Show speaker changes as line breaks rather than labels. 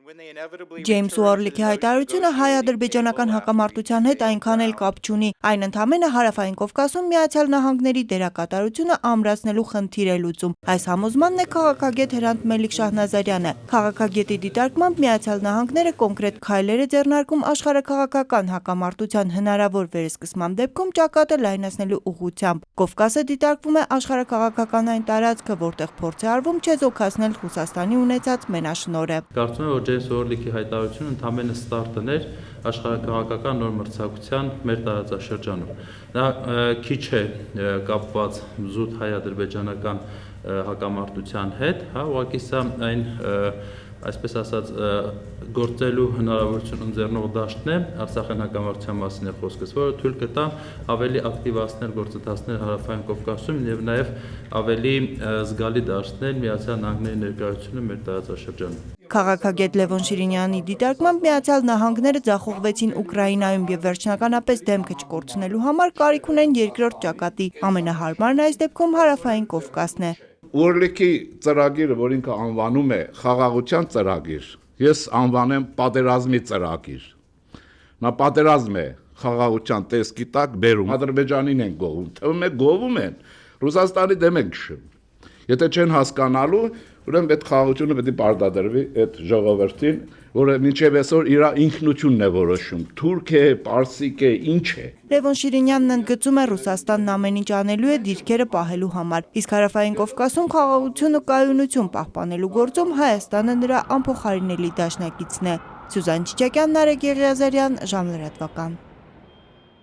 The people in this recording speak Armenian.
Ջեյմս Ուորլիքի հայտարարությունը հայ-ադրբեջանական հակամարտության հետ այնքան էլ կապ չունի, այն ընդամենը Հարավային Կովկասում Միացյալ Նահանգների դերակատարությունը ամրացնելու խնդիր է լուծում։ Այս համոզմանն է քաղաքագետ Հրանտ Մելիք Շահնազարյանը։ Քաղաքագետի դիտարկմամբ Միացյալ Նահանգները կոնկրետ քայլեր է ձեռնարկում աշխարհաքաղաքական հակամարտության հնարավոր վերսկսման դեպքում ճակատը լայնացնելու ուղղությամբ։ Կովկասը դիտարկվում է աշխարհաքաղաքական այն տարածքը, որտեղ փորձ է արվում չեզոքացնել Ռուսաստանի ունեցած մենաշնորհը։
Կարծում եմ, որ Ջեյմս Ուորլիքի հայտարարությունը ընդամենը ստարտն էր աշխարհաքաղաքական նոր մրցակցության մեր տարածաշրջանում։ Դա քիչ է կապված զուտ հայ-ադրբեջանական հակամարտության հետ, ուղղակի սա այն այսպես ասած գործելու հնարավորություն ընձեռնող դաշտն է, Արցախյան հակամարտության մասին է խոսքս, որը թույլ կտա ավելի ակտիվացնել գործընթացներ Հարավային Կովկասում եւ նաեւ ավելի զգալի դարձնել Միացյալ Նահանգների ներկայությունը մեր տարածաշրջանում։
Քաղաքագետ Լևոն Շիրինյանի դիտարկմամբ Միացյալ Նահանգները ձախողվեցին Ուկրաինայում եւ վերջնականապես դեմքը չկորցնելու համար կարիք ունեն երկրորդ ճակատի։ Ամենահարմարն այս դեպքում Հարավային Կովկասն է։
Ուորլիքի ծրագիրը, որ ինքը անվանում է խաղաղության ծրագիր, ես անվանեմ պատերազմի ծրագիր։ Նա պատերազմ է խաղաղության տեսքի տակ բերում։ Ադրբեջանին են գովում, թվում է գովում են, Ռուսաստանի դեմ են քշում։ Եթե չեն հասկանալու, ուրեմն այդ խաղաղությունը պետք է պարտադրվի այդ ժողովրդին, որը մինչև այսօր իր ինքնությունն է որոշում, թուրք է, պարսիկ է, ինչ է։
Լևոն Շիրինյանն ընդգծում է Ռուսաստանն ամեն ինչ անելու է դիրքերը պահելու համար, իսկ Հարավային Կովկասում խաղաղություն ու կայունություն պահպանելու գործում Հայաստանը նրա անփոխարինելի դաշնակիցն է։ Սյուզան Չիչակյան, Նարեկ Եղիազարյան, ժամլրատվական։